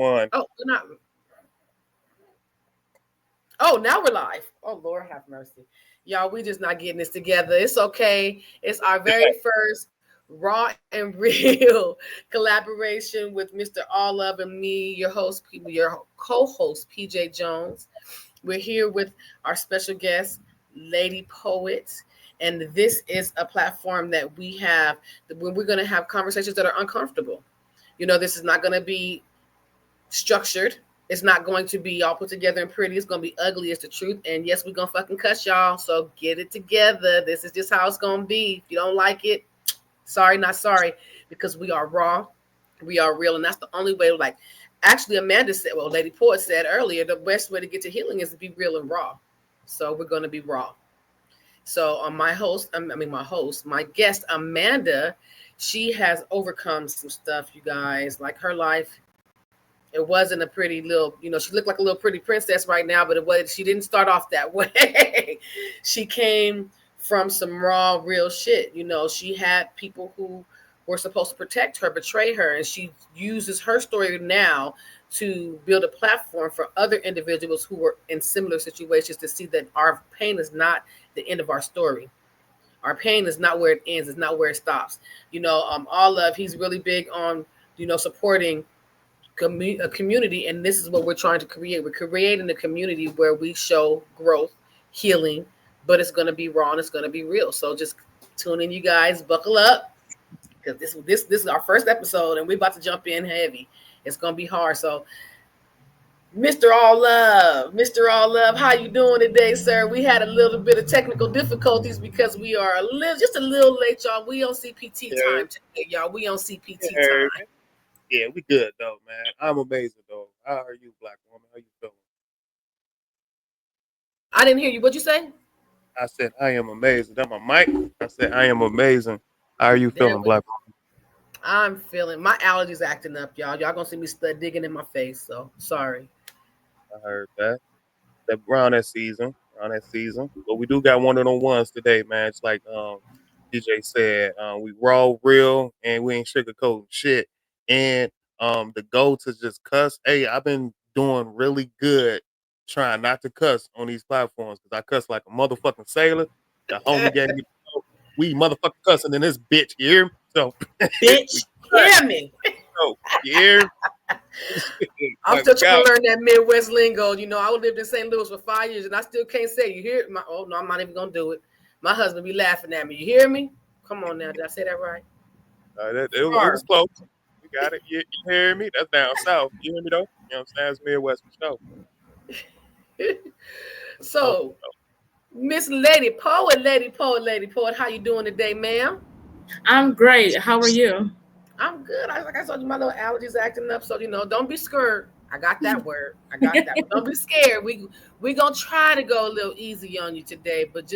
one. Oh, we're not. Oh, now we're live. Oh, Lord have mercy. Y'all, we just not getting this together. It's okay. It's our very first raw and real collaboration with Mr. All Love and me, your host, your co-host, PJ Jones. We're here with our special guest, Lady Poet. And this is a platform that we have when we're going to have conversations that are uncomfortable. You know, this is not going to be structured. It's not going to be all put together and pretty. It's going to be ugly. It's the truth. And yes, we're going to fucking cuss y'all. So get it together. This is just how it's going to be. If you don't like it, sorry, not sorry, because we are raw. We are real. And that's the only way, like, actually, Amanda said, well, Lady Poet said earlier, the best way to get to healing is to be real and raw. So we're going to be raw. So my guest, Amanda, she has overcome some stuff, you guys. Like, her life, it wasn't a pretty little, she looked like a little pretty princess right now, but she didn't start off that way. She came from some raw, real shit. She had people who were supposed to protect her, betray her, and she uses her story now to build a platform for other individuals who were in similar situations to see that our pain is not the end of our story. Our pain is not where it ends. It's not where it stops. All Love, he's really big on, supporting a community, and this is what we're trying to create. We're creating a community where we show growth, healing, but it's going to be raw and it's going to be real. So just tune in, you guys. Buckle up, because this is our first episode, and we're about to jump in heavy. It's going to be hard. So, Mr. All Love, how you doing today, sir? We had a little bit of technical difficulties because we are just a little late, y'all. We on CPT time today, y'all. We on CPT time. Yeah, we good though, man. I'm amazing though. How are you, black woman? How you feeling? I didn't hear you. What'd you say? I said I am amazing. That my mic. I said I am amazing. How are you feeling, black woman? I'm feeling my allergies acting up, y'all. Y'all gonna see me digging in my face. So sorry. I heard that. That around that season. But we do got one-on-ones today, man. It's like DJ said, we raw, real, and we ain't sugarcoating shit. And the goal to just cuss. Hey, I've been doing really good trying not to cuss on these platforms because I cuss like a motherfucking sailor. The homie gave me we motherfucking cussing in this bitch here. So bitch, hear me. So here. I'm still trying to learn that Midwest lingo. I lived in St. Louis for 5 years, and I still can't say. You hear it? Oh no, I'm not even gonna do it. My husband be laughing at me. You hear me? Come on now, did I say that right? It was close. You got it. You hear me? That's down south. You hear me though? You know what I'm saying? It's Midwest for sure. So, Miss Lady Poet, how you doing today, ma'am? I'm great. How are you? I'm good. Like I told you, my little allergies acting up. So, don't be scared. I got that word. I got that. But don't be scared. We gonna try to go a little easy on you today. But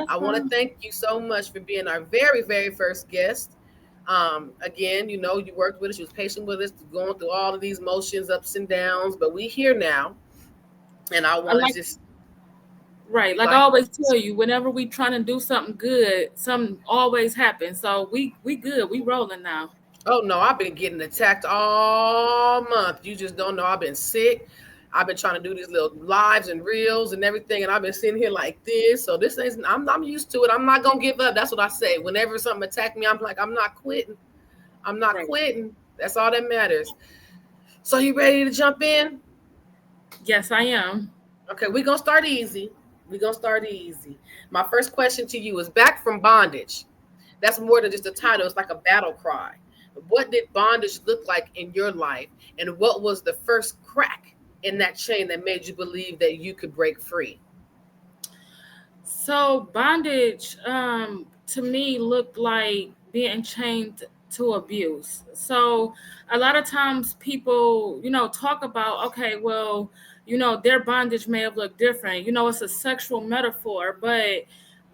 I want to thank you so much for being our very, very first guest. Again, you worked with us. You was patient with us, going through all of these motions, ups and downs. But we here now, and I want to just. Right. Like I always tell you, whenever we trying to do something good, something always happens. So we good. We rolling now. Oh, no, I've been getting attacked all month. You just don't know. I've been sick. I've been trying to do these little lives and reels and everything, and I've been sitting here like this. So this is I'm used to it. I'm not gonna give up. That's what I say. Whenever something attack me, I'm like, I'm not quitting. I'm not quitting. That's all that matters. So you ready to jump in? Yes, I am. Okay, we're gonna start easy. My first question to you is back from bondage. That's more than just a title. It's like a battle cry. What did bondage look like in your life? And what was the first crack in that chain that made you believe that you could break free? So bondage to me looked like being chained to abuse. So a lot of times people, talk about, okay, well, their bondage may have looked different. It's a sexual metaphor, but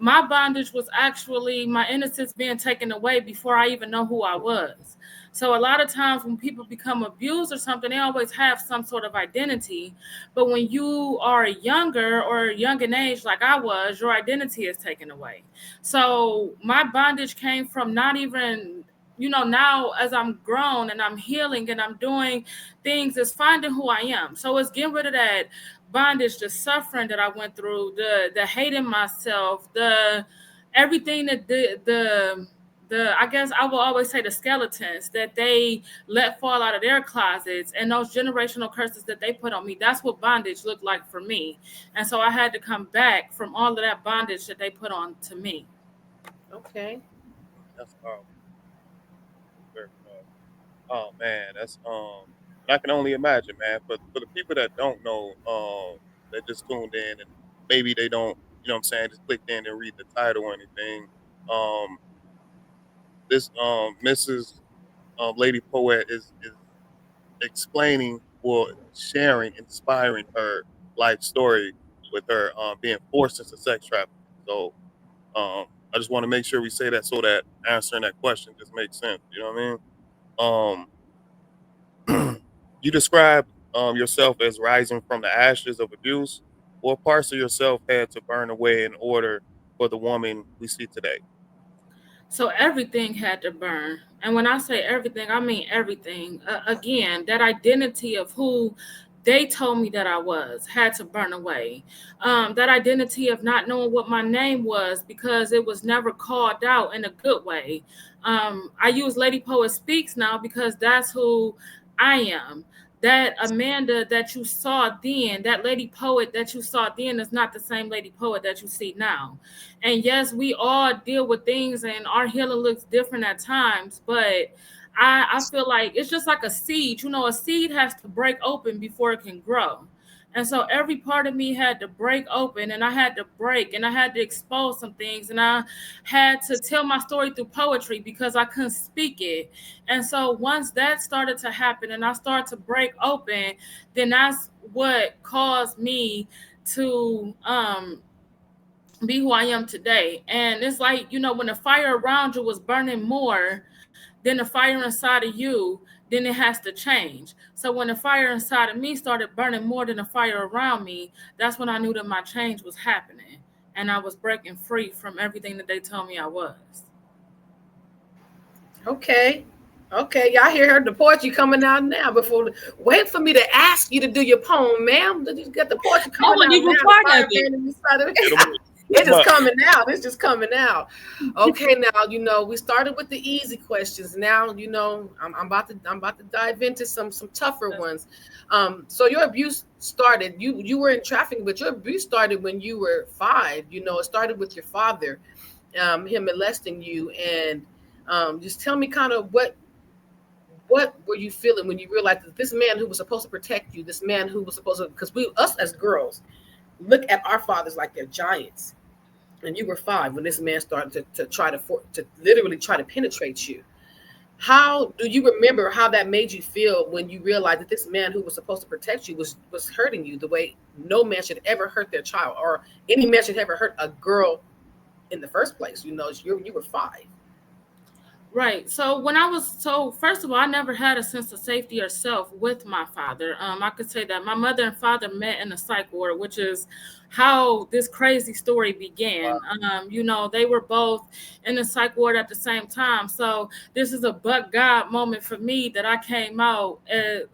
my bondage was actually my innocence being taken away before I even know who I was. So a lot of times when people become abused or something, they always have some sort of identity. But when you are younger or young in age, like I was, your identity is taken away. So my bondage came from not even now as I'm grown and I'm healing and I'm doing things, is finding who I am. So it's getting rid of that bondage, the suffering that I went through, the hating myself, the everything that the I guess I will always say the skeletons that they let fall out of their closets and those generational curses that they put on me. That's what bondage looked like for me. And so I had to come back from all of that bondage that they put on to me. Okay. That's powerful. Very powerful. Oh man, that's I can only imagine, man. For the people that don't know, that just tuned in and maybe they don't, you know what I'm saying, just clicked in and read the title or anything. Um, this Mrs. Lady Poet is explaining or sharing, inspiring her life story with her being forced into sex trafficking. So I just want to make sure we say that so that answering that question just makes sense. You know what I mean? You describe yourself as rising from the ashes of abuse. What parts of yourself had to burn away in order for the woman we see today? So everything had to burn. And when I say everything, I mean everything. Again, that identity of who they told me that I was had to burn away. That identity of not knowing what my name was because it was never called out in a good way. I use Lady Poet Speaks now because that's who I am. That Amanda that you saw then, that Lady Poet that you saw then, is not the same Lady Poet that you see now. And yes, we all deal with things and our healing looks different at times, but I feel like it's just like a seed. A seed has to break open before it can grow. And so every part of me had to break open, and I had to break, and I had to expose some things, and I had to tell my story through poetry because I couldn't speak it. And so once that started to happen and I started to break open, then that's what caused me to be who I am today. And it's like, when the fire around you was burning more than the fire inside of you, then it has to change. So when the fire inside of me started burning more than the fire around me, that's when I knew that my change was happening. And I was breaking free from everything that they told me I was. Okay. Okay, y'all hear her, the poetry coming out now. Wait for me to ask you to do your poem, ma'am. You get the poetry I coming out wasn't even now. part The fire of it. burning inside of Get 'em- me. It's get 'em just up. coming out. It's just coming out. Okay, now we started with the easy questions. Now I'm about to dive into some tougher ones. So your abuse started. You were in trafficking, but your abuse started when you were 5. It started with your father, him molesting you, and just tell me kind of what were you feeling when you realized that this man who was supposed to protect you, this man who was supposed to, because us as girls look at our fathers like they're giants, and you were 5 when this man started to try to literally try to penetrate you. How do you remember how that made you feel when you realized that this man who was supposed to protect you was hurting you the way no man should ever hurt their child, or any man should ever hurt a girl in the first place? You were 5. Right. So first of all, I never had a sense of safety or self with my father. I could say that my mother and father met in a psych ward, which is how this crazy story began. They were both in the psych ward at the same time. So this is a but God moment for me that I came out. I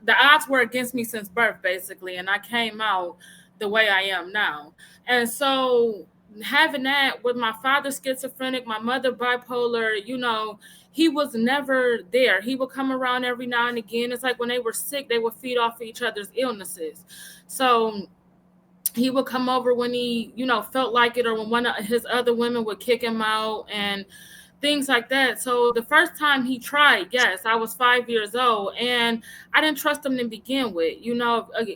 the odds were against me since birth, basically, and I came out the way I am now. And so having that with my father schizophrenic, my mother bipolar, he was never there. He would come around every now and again. It's like when they were sick, they would feed off of each other's illnesses. So he would come over when he, felt like it, or when one of his other women would kick him out and things like that. So the first time he tried, yes, I was 5 years old, and I didn't trust him to begin with.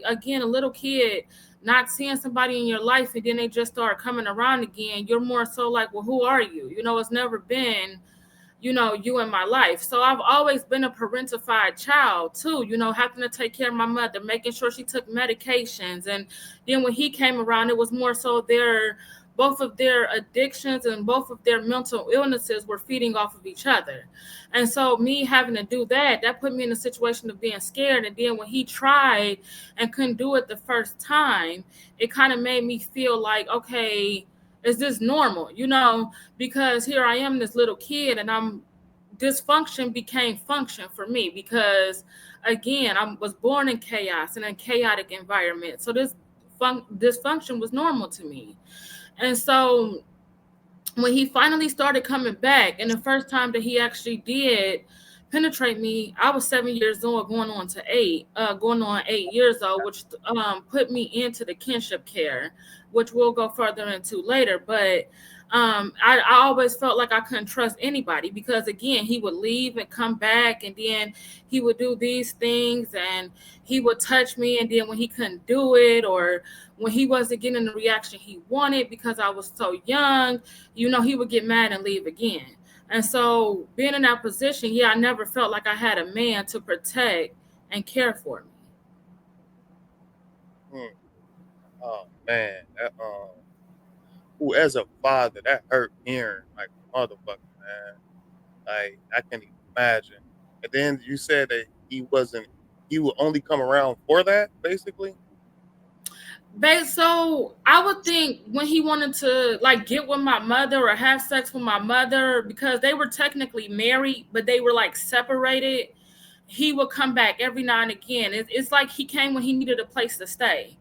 Again, a little kid not seeing somebody in your life and then they just start coming around again, you're more so like, well, who are you? It's never been, you in my life. So I've always been a parentified child too, having to take care of my mother, making sure she took medications. And then when he came around, it was more so both of their addictions and both of their mental illnesses were feeding off of each other. And so me having to do that put me in a situation of being scared. And then when he tried and couldn't do it the first time, it kind of made me feel like, okay, is this normal? You know, because here I am, this little kid, and dysfunction became function for me because, again, I was born in chaos and a chaotic environment. So this dysfunction was normal to me. And so when he finally started coming back, and the first time that he actually did penetrate me, I was 7 years old, going on 8 years old, which put me into the kinship care, which we'll go further into later. But I always felt like I couldn't trust anybody because, again, he would leave and come back, and then he would do these things, and he would touch me, and then when he couldn't do it, or when he wasn't getting the reaction he wanted because I was so young, you know, he would get mad and leave again. And so being in that position, yeah, I never felt like I had a man to protect and care for me. Hmm. Oh man, who as a father that hurt hearing like motherfucker, man. Like I can't even imagine. And then you said that he would only come around for that, basically. So I would think when he wanted to like get with my mother or have sex with my mother, because they were technically married, but they were like separated, he would come back every now and again. It's like he came when he needed a place to stay.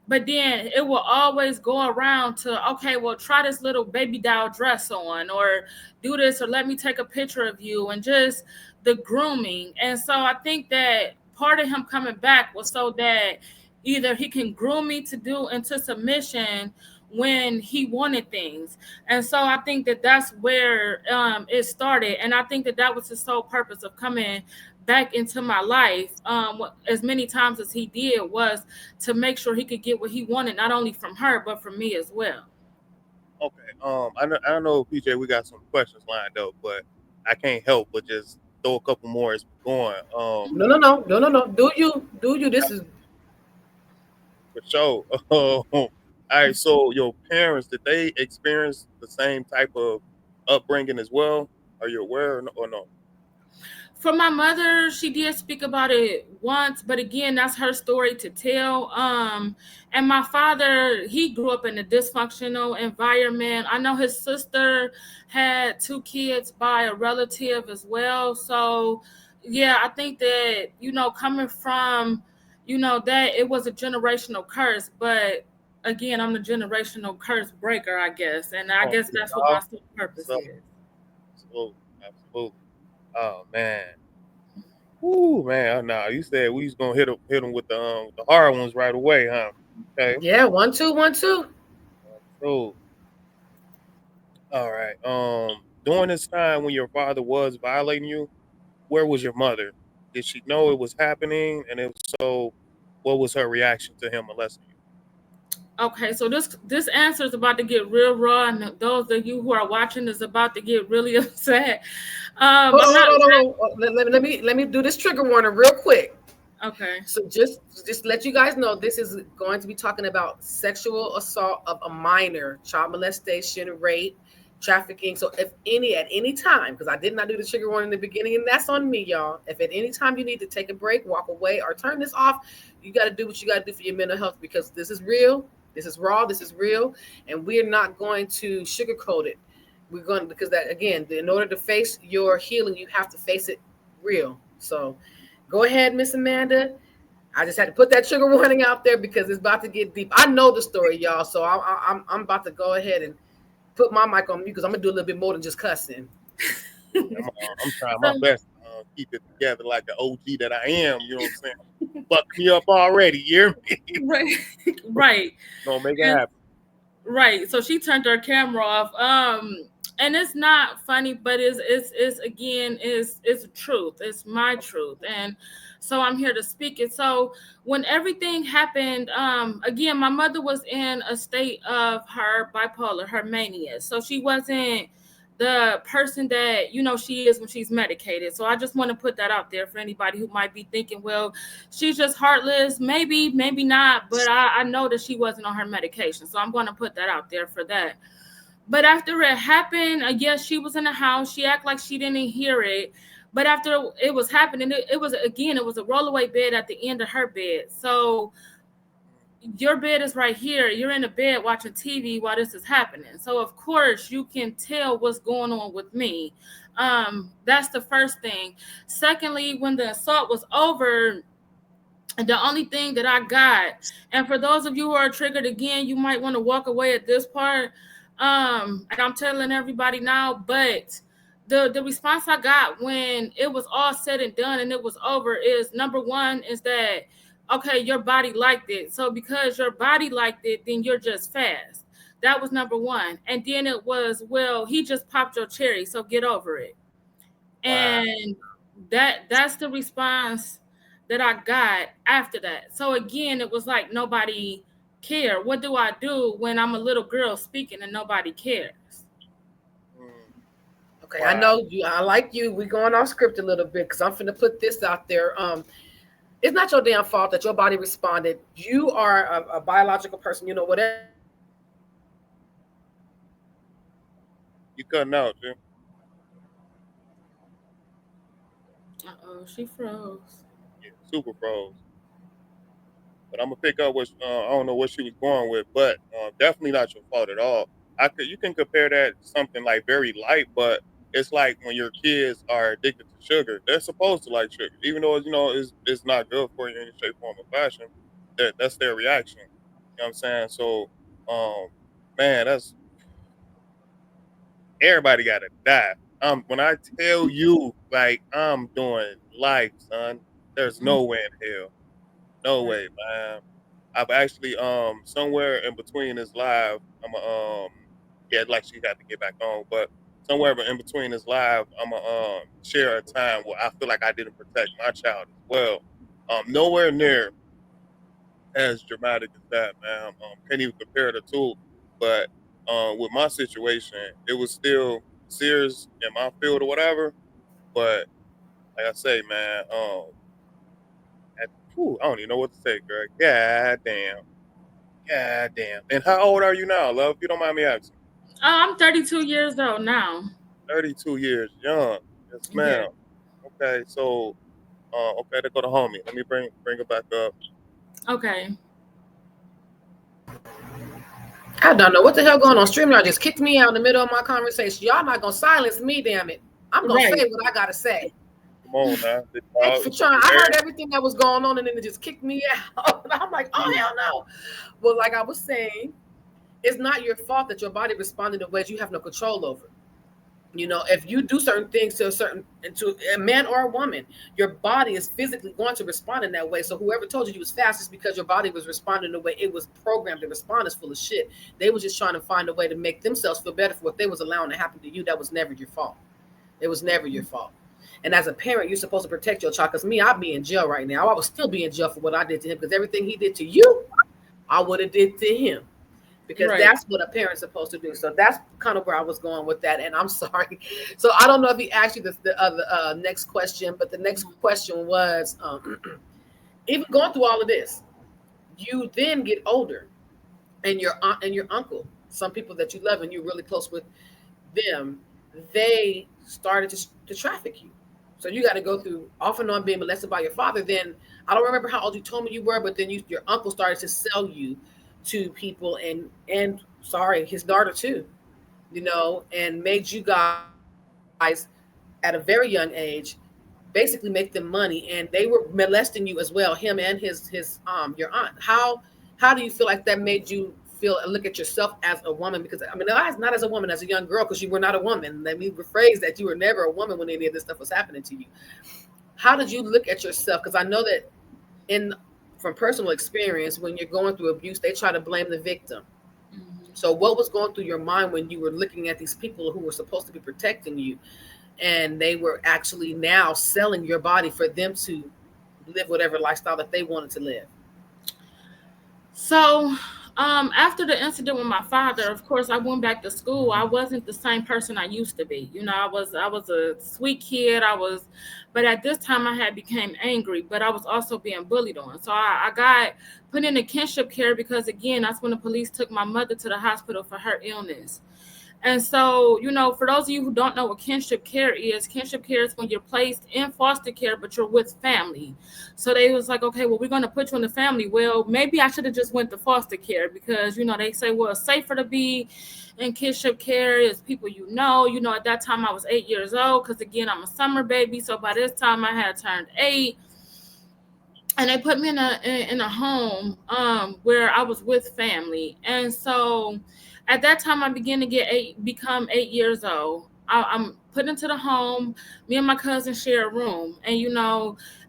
But then it will always go around to, okay, well, try this little baby doll dress on, or do this, or let me take a picture of you, and just the grooming. And so I think that part of him coming back was so that either he can groom me to do into submission when he wanted things. And so I think that that's where it started. And I think that that was his sole purpose of coming back into my life as many times as he did, was to make sure he could get what he wanted, not only from her, but from me as well. Okay. I don't know, PJ. We got some questions lined up, but I can't help but just throw a couple more as we're going. No. Do you? This is For sure. All right. So your parents, did they experience the same type of upbringing as well? Are you aware or no? For my mother, she did speak about it once, but again, that's her story to tell. And my father, he grew up in a dysfunctional environment. I know his sister had 2 kids by a relative as well. So yeah, I think that, coming from, that it was a generational curse, but again, I'm the generational curse breaker, I guess. And I Oh, guess that's what my sole purpose so, is. absolutely, absolutely. Oh man. Ooh, man. No, you said we was gonna hit them with the hard ones right away, huh? Okay. yeah, 1 2 1 2. So, all right. During this time when your father was violating you, where was your mother? Did she know it was happening? And if so, what was her reaction to him molesting you? Okay, so this answer is about to get real raw, and those of you who are watching is about to get really upset. Hold I'm on, not hold on, hold on. Let me do this trigger warning real quick. okay. So just let you guys know, this is going to be talking about sexual assault of a minor, child molestation, rape, trafficking. So if at any time, because I did not do the trigger warning in the beginning, and that's on me, y'all. If at any time you need to take a break, walk away, or turn this off, you got to do what you got to do for your mental health, because this is real, this is raw, this is real, and we're not going to sugarcoat it. We're going, because that, again, in order to face your healing, you have to face it real. So go ahead, Miss Amanda. I just had to put that trigger warning out there because it's about to get deep. I know the story, y'all, so I'm about to go ahead and put my mic on mute because I'm gonna do a little bit more than just cussing. I'm trying my So best to keep it together like the OG that I am. You know what I'm saying? Fuck me up already. You hear me? right, right, Don't make it and happen. right. So she turned her camera off. And it's not funny, but it's again it's truth. It's my truth, and so I'm here to speak it. So when everything happened, again, my mother was in a state of her bipolar, her mania. So she wasn't the person that she is when she's medicated. So I just want to put that out there for anybody who might be thinking, well, she's just heartless. Maybe not, but I know that she wasn't on her medication. So I'm going to put that out there for that. But after it happened, yes, she was in the house. She acted like she didn't hear it. But after it was happening, it was a rollaway bed at the end of her bed. So your bed is right here. You're in the bed watching TV while this is happening. So of course you can tell what's going on with me. That's the first thing. Secondly, when the assault was over, the only thing that I got, and for those of you who are triggered again, you might want to walk away at this part. And I'm telling everybody now, but the response I got when it was all said and done and it was over is, number one, is that okay, your body liked it. So because your body liked it, then you're just fast. That was number one. And then it was, well, he just popped your cherry, so get over it. Wow. And that's the response that I got after that. So again, it was like nobody cared. What do I do when I'm a little girl speaking and nobody cares? Okay, Wow. I know you. I like you. We going off script a little bit because I'm finna put this out there. It's not your damn fault that your body responded. You are a biological person. You know whatever. You cutting out, Jim. Uh-oh, she froze. Yeah, super froze. But I'm gonna pick up what I don't know what she was going with, but definitely not your fault at all. You can compare that to something like very light, but it's like when your kids are addicted to sugar, they're supposed to like sugar, even though it's not good for you in any shape, form, or fashion. That's their reaction. You know what I'm saying? So, um, man, that's everybody gotta die. When I tell you, like I'm doing life, son, there's no way in hell, no way, man. I've actually somewhere in between this live, I'm yeah, like she had to get back on, but somewhere in between this live, I'm gonna share a time where I feel like I didn't protect my child as well. Nowhere near as dramatic as that, man. Can't even compare the two. But with my situation, it was still serious in my field or whatever. But like I say, man, I don't even know what to say, girl. God damn. God damn. And how old are you now, love? If you don't mind me asking. I'm 32 years old now. 32 years young. Yes, Yeah. ma'am. Okay, so okay, to go to homie. Let me bring it back up. Okay. I don't know what the hell going on. StreamYard just kicked me out in the middle of my conversation. Y'all not gonna silence me, damn it. I'm gonna Right. say what I gotta say. Come on now. Thank you for trying. I heard everything that was going on, and then it just kicked me out. I'm like, oh hell no. Well, like I was saying, it's not your fault that your body responded in ways you have no control over. You know, if you do certain things to a man or a woman, your body is physically going to respond in that way. So whoever told you was fast is because your body was responding the way it was programmed to respond. Is full of shit. They were just trying to find a way to make themselves feel better for what they was allowing to happen to you. That was never your fault. It was never your fault. And as a parent, you're supposed to protect your child. Because me, I'd be in jail right now. I would still be in jail for what I did to him. Because everything he did to you, I would have did to him. Because that's what a parent's supposed to do. So that's kind of where I was going with that. And I'm sorry. So I don't know if he asked you the other next question, but the next question was, even going through all of this, you then get older, and your aunt and your uncle, some people that you love and you're really close with them, they started to traffic you. So you got to go through off and on being molested by your father. Then I don't remember how old you told me you were, but then your uncle started to sell you to people, and sorry, his daughter too, you know, and made you guys at a very young age basically make them money, and they were molesting you as well, him and his your aunt. How do you feel like that made you feel and look at yourself as a woman? Because I mean, not as a woman, as a young girl, because you were not a woman. Let me rephrase that: you were never a woman when any of this stuff was happening to you. How did you look at yourself? Because I know that from personal experience, when you're going through abuse, they try to blame the victim. So what was going through your mind when you were looking at these people who were supposed to be protecting you, and they were actually now selling your body for them to live whatever lifestyle that they wanted to live? So after the incident with my father, of course, I went back to school. I wasn't the same person I used to be. You know, I was a sweet kid. But at this time I had became angry, but I was also being bullied on. So I got put in a kinship care because, again, that's when the police took my mother to the hospital for her illness. And so, for those of you who don't know what kinship care is when you're placed in foster care, but you're with family. So they was like, okay, well, we're going to put you in the family. Well, maybe I should have just went to foster care because, they say, well, it's safer to be in kinship care is people at that time I was 8 years old because, again, I'm a summer baby. So by this time I had turned 8. And they put me in a home where I was with family. And so at that time I began to become 8 years old. I'm put into the home. Me and my cousin share a room.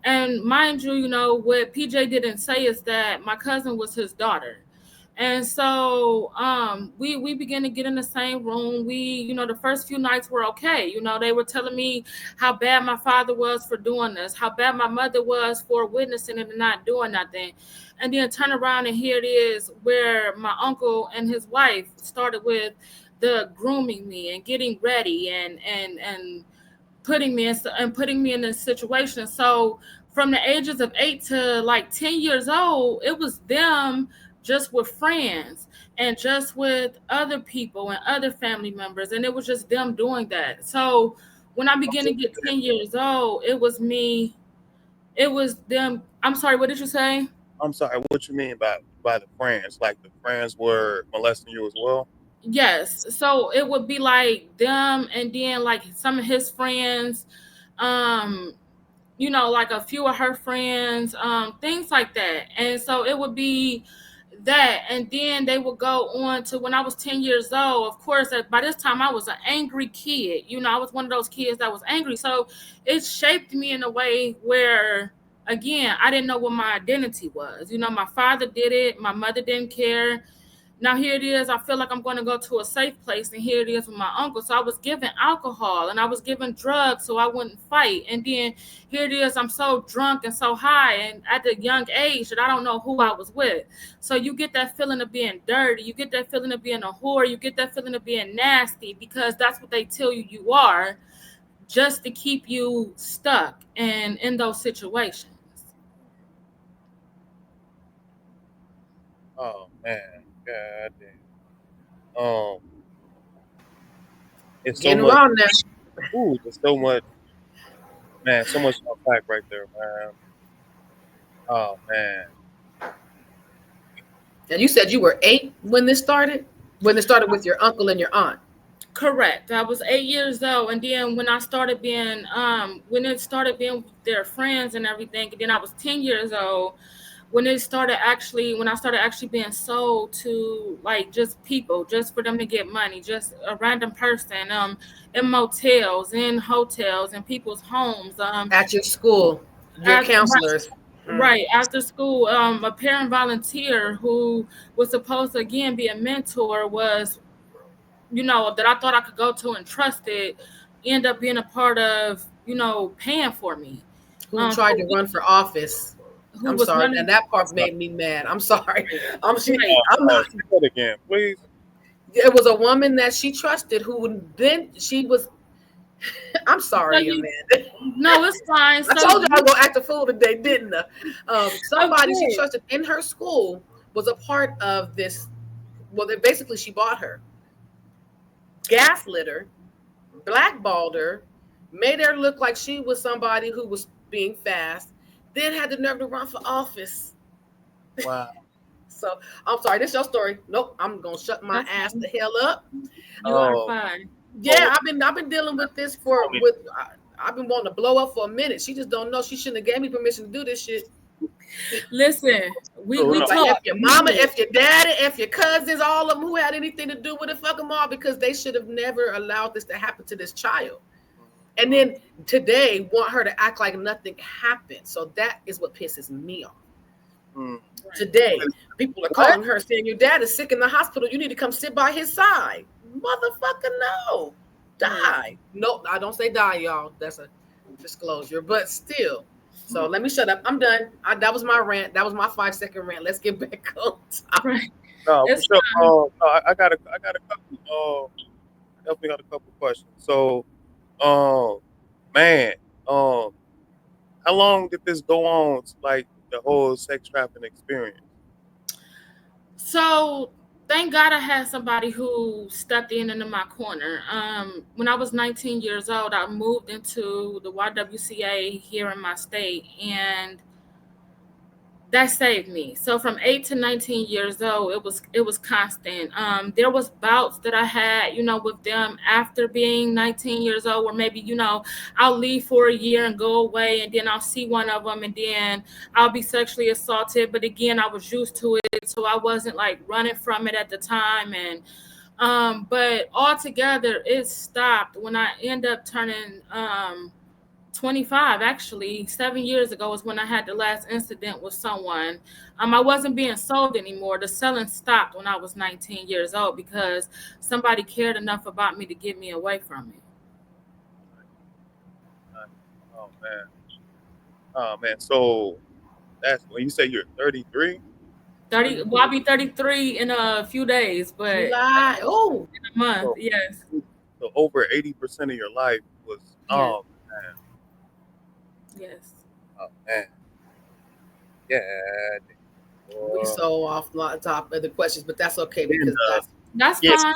And mind you, what PJ didn't say is that my cousin was his daughter. And so we began to get in the same room. The first few nights were okay. They were telling me how bad my father was for doing this, how bad my mother was for witnessing it and not doing nothing. And then turn around and here it is where my uncle and his wife started with the grooming me and getting ready and putting me in this situation. So from the ages of 8 to like 10 years old, it was them just with friends and just with other people and other family members. And it was just them doing that. So when I began to get 10 years old, it was them. I'm sorry, what did you say? I'm sorry, what you mean by the friends? Like the friends were molesting you as well? Yes. So it would be like them and then like some of his friends, like a few of her friends, things like that. And so it would be that. And then they would go on to when I was 10 years old. Of course, by this time I was an angry kid. I was one of those kids that was angry. So it shaped me in a way where, again, I didn't know what my identity was. My father did it. My mother didn't care. Now here it is, I feel like I'm going to go to a safe place, and here it is with my uncle. So I was given alcohol and I was given drugs so I wouldn't fight. And then here it is, I'm so drunk and so high and at a young age that I don't know who I was with. So you get that feeling of being dirty. You get that feeling of being a whore. You get that feeling of being nasty because that's what they tell you are, just to keep you stuck and in those situations. Oh man, god damn. It's so Getting much. around now. Ooh, there's so much, man. So much to unpack right there, man. Oh man. And you said you were 8 when this started? When it started with your uncle and your aunt? Correct. I was 8 years old, and then when it started being with their friends and everything, and then I was 10 years old when I started actually being sold to like just people, just for them to get money, just a random person, in motels, in hotels, in people's homes, At your school, your counselors. right after school, a parent volunteer who was supposed to again be a mentor was, that I thought I could go to and trust it, end up being a part of, paying for me. Who tried to run for office. I'm sorry, and that part made me mad. I'm sorry. I'm not. Say that again, please. It was a woman that she trusted who then she was. I'm sorry, Amanda. No, it's fine. I told you I was gonna act a fool today, didn't I? Somebody she trusted in her school was a part of this. Well, basically she bought her, gaslit her, blackballed her, made her look like she was somebody who was being fast, then had the nerve to run for office. Wow. So I'm sorry, this is your story. Nope, I'm gonna shut my ass the hell up. You are fine. Yeah, I've been dealing with this I've been wanting to blow up for a minute. She just don't know she shouldn't have gave me permission to do this shit. Listen, we talk. If your mama, if your daddy, if your cousins, all of them who had anything to do with it, fuck them all, because they should have never allowed this to happen to this child. And then today want her to act like nothing happened. So that is what pisses me off. Today, people are calling her saying your dad is sick in the hospital. You need to come sit by his side. Motherfucker, no. Die. No, I don't say die, y'all. That's a disclosure, but still. So let me shut up. I'm done. That was my rant. That was my 5-second rant. Let's get back on top. Right. No, for sure. I got a couple. Definitely got a couple questions. So, man, how long did this go on? Like the whole sex trafficking experience? So thank God I had somebody who stepped in into my corner. When I was 19 years old, I moved into the YWCA here in my state, and that saved me. So from 8 to 19 years old, it was constant. There was bouts that I had, with them after being 19 years old, where maybe, I'll leave for a year and go away, and then I'll see one of them, and then I'll be sexually assaulted. But again, I was used to it, so I wasn't like running from it at the time. And but altogether, it stopped when I end up turning 25. Actually 7 years ago was when I had the last incident with someone. I wasn't being sold anymore. The selling stopped when I was 19 years old because somebody cared enough about me to get me away from it. Oh man. Oh man. So that's when you say you're 33? 30. Well, I'll be 33 in a few days, but in July. Oh, a month. So, Yes. so over 80% of your life was Yes. man. Yes. Oh man. Yeah. we so off the top of the questions, but that's okay because That's yes, fine.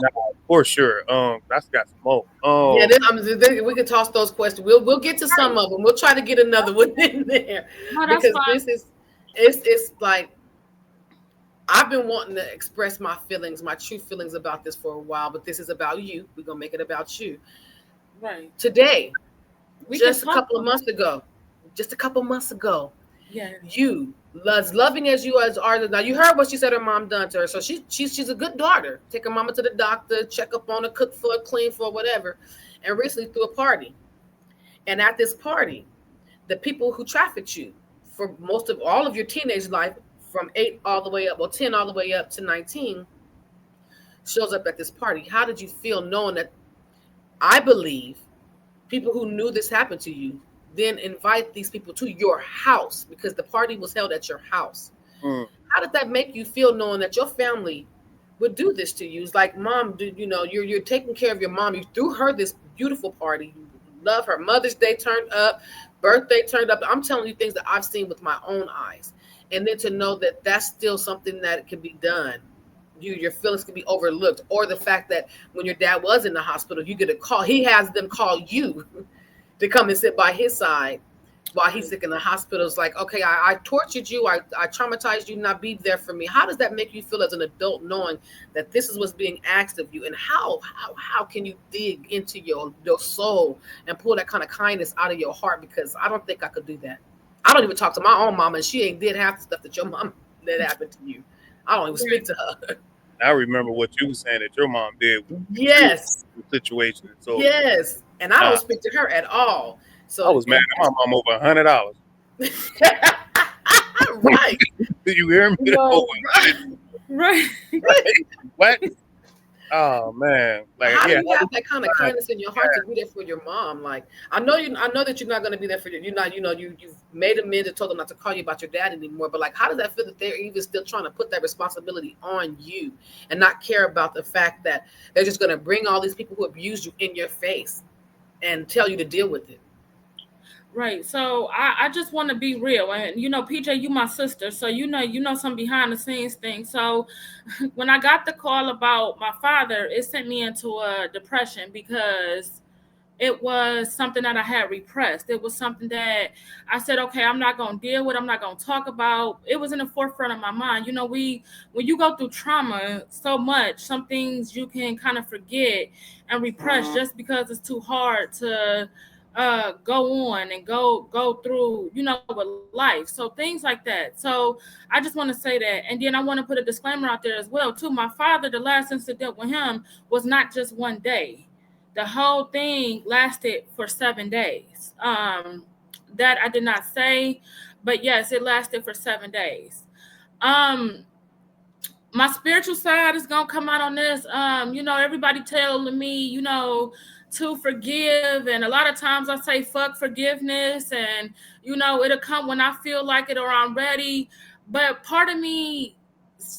for sure. That's got smoke. yeah, we can toss those questions. We'll get to some of them. We'll try to get another one in there No, that's because fine. this is it's like I've been wanting to express my feelings, my true feelings about this for a while, but this is about you. We're gonna make it about you. Right. Today, We just a can talk couple of about months ago, Yeah. you, as loving as you are now, you heard what she said her mom done to her. So she's a good daughter. Take her mama to the doctor, check up on her, cook for her, clean for her, whatever. And recently threw a party. And at this party, the people who trafficked you for most of all of your teenage life, from 8 all the way up, well, 10 all the way up to 19, shows up at this party. How did you feel knowing that I believe people who knew this happened to you then invite these people to your house because the party was held at your house? How did that make you feel knowing that your family would do this to you? It's like, mom, you're taking care of your mom. You threw her this beautiful party. You love her. Mother's Day turned up, birthday turned up. I'm telling you things that I've seen with my own eyes. And then to know that that's still something that can be done. Your feelings can be overlooked. Or the fact that when your dad was in the hospital, you get a call. He has them call you to come and sit by his side while he's sick in the hospital. It's like, okay, I tortured you. I traumatized you, not be there for me. How does that make you feel as an adult knowing that this is what's being asked of you? And how can you dig into your soul and pull that kind of kindness out of your heart? Because I don't think I could do that. I don't even talk to my own mama, and she ain't did half the stuff that your mom that happened to you. I don't even speak to her. I remember what you were saying that your mom did. Yes. Situation. So yes, and I don't speak to her at all. So I was mad at my mom over $100. Right. Do you hear me? No, Right. What? Oh man! Like, how yeah, do you have that kind of kindness in your heart to be there for your mom? Like, I know that you're not going to be there for you're not. You've made amends and told them not to call you about your dad anymore. But like, how does that feel that they're even still trying to put that responsibility on you and not care about the fact that they're just going to bring all these people who abused you in your face and tell you to deal with it? Right. So I just want to be real. And PJ, you my sister. So some behind the scenes things. So when I got the call about my father, it sent me into a depression because it was something that I had repressed. It was something that I said, okay, I'm not going to deal with. I'm not going to talk about. It was in the forefront of my mind. When you go through trauma so much, some things you can kind of forget and repress just because it's too hard to go on and go through, with life. So things like that. So I just want to say that. And then I want to put a disclaimer out there as well, too. My father, the last incident with him was not just one day. The whole thing lasted for 7 days. That I did not say, but yes, it lasted for 7 days. My spiritual side is gonna come out on this. Everybody telling me, to forgive, and a lot of times I say fuck forgiveness, and it'll come when I feel like it or I'm ready. But part of me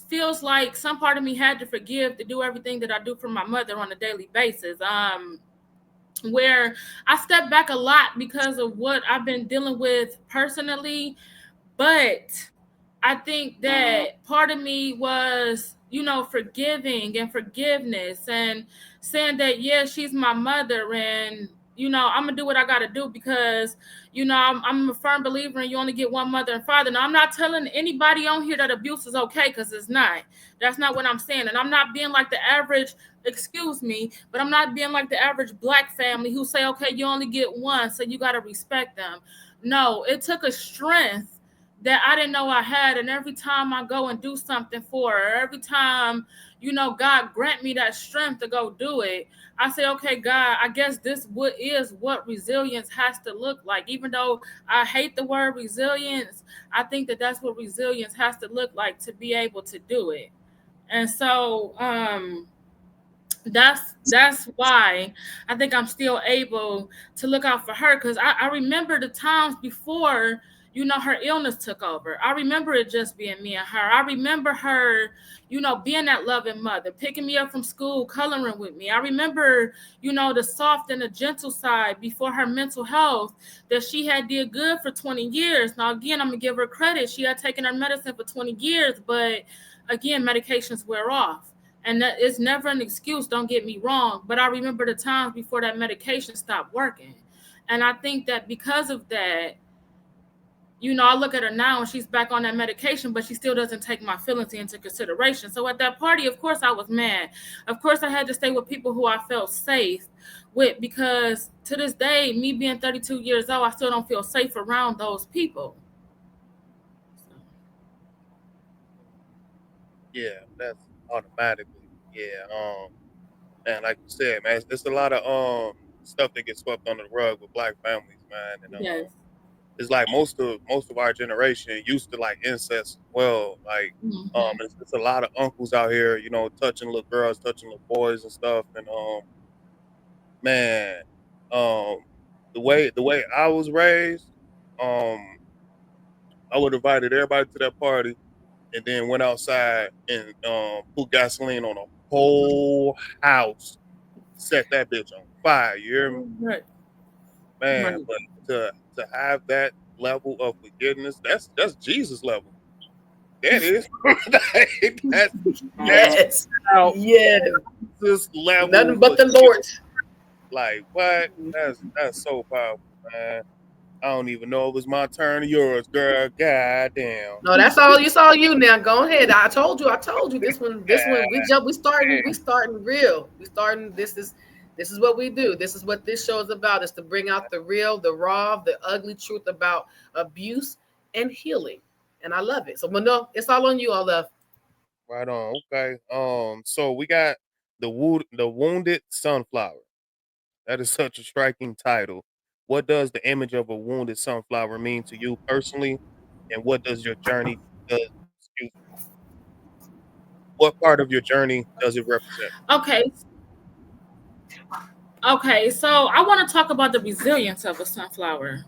feels like some part of me had to forgive to do everything that I do for my mother on a daily basis. Where I step back a lot because of what I've been dealing with personally, but I think that part of me was, forgiving and forgiveness and saying that, yeah, she's my mother, and, I'm going to do what I got to do because, I'm a firm believer in you only get one mother and father. Now, I'm not telling anybody on here that abuse is okay, because it's not. That's not what I'm saying. And I'm not being like the average, excuse me, but I'm not being like the average Black family who say, okay, you only get one, so you got to respect them. No, it took a strength that I didn't know I had. And every time I go and do something for her, every time, God grant me that strength to go do it, I say, okay, God, I guess this is what resilience has to look like. Even though I hate the word resilience, I think that that's what resilience has to look like to be able to do it. And so, that's why I think I'm still able to look out for her, because I remember the times before, her illness took over. I remember it just being me and her. I remember her, being that loving mother, picking me up from school, coloring with me. I remember, the soft and the gentle side before her mental health that she had did good for 20 years. Now, again, I'm going to give her credit. She had taken her medicine for 20 years, but again, medications wear off. And that is never an excuse, don't get me wrong, but I remember the times before that medication stopped working. And I think that because of that, I look at her now and she's back on that medication, but she still doesn't take my feelings into consideration. So at that party, of course, I was mad. Of course, I had to stay with people who I felt safe with, because to this day, me being 32 years old, I still don't feel safe around those people. Yeah, that's automatically. Yeah. And like you said, man, it's a lot of stuff that gets swept under the rug with Black families, man. And Yes. it's like most of our generation used to like incest as well. Like Mm-hmm. it's a lot of uncles out here, touching little girls, touching little boys and stuff. And man, um the way I was raised, um, I would have invited everybody to that party and then went outside and put gasoline on a whole house, set that bitch on fire. You hear me? Right. Man, Right. but to have that level of forgiveness, that's Jesus level. That is that's that's Yes. how Yes. Jesus level Nothing but the forgiveness. Lord. Like what? That's so powerful, man. I don't even know if it's my turn or yours, girl. God damn. No, that's all. It's all you now. Go ahead. I told you. I told you. This one. We jump. We starting. We starting real. We starting. This is what we do. This is what this show is about. Is to bring out the real, the raw, the ugly truth about abuse and healing. And I love it. So, Mano, it's all on you. All love. Right on. Okay. So we got the wounded sunflower. That is such a striking title. What does the image of a wounded sunflower mean to you personally, and what does your journey does? Excuse me. What part of your journey does it represent? Okay. Okay, so I want to talk about the resilience of a sunflower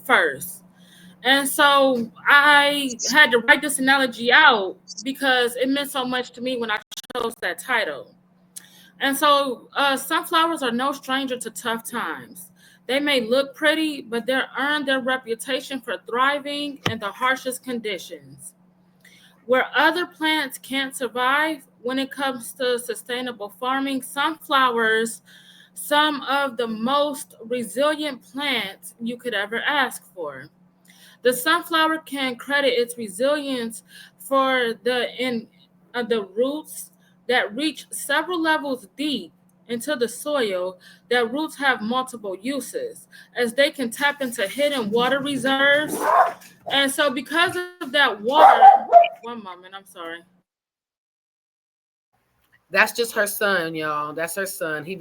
first. And so I had to write this analogy out because it meant so much to me when I chose that title. And so sunflowers are no stranger to tough times. They may look pretty, but they earned their reputation for thriving in the harshest conditions. Where other plants can't survive when it comes to sustainable farming, sunflowers, some of the most resilient plants you could ever ask for. The sunflower can credit its resilience for the roots that reach several levels deep into the soil. That roots have multiple uses, as they can tap into hidden water reserves. And so because of that water, one moment, I'm sorry. That's just her son, y'all. That's her son. He.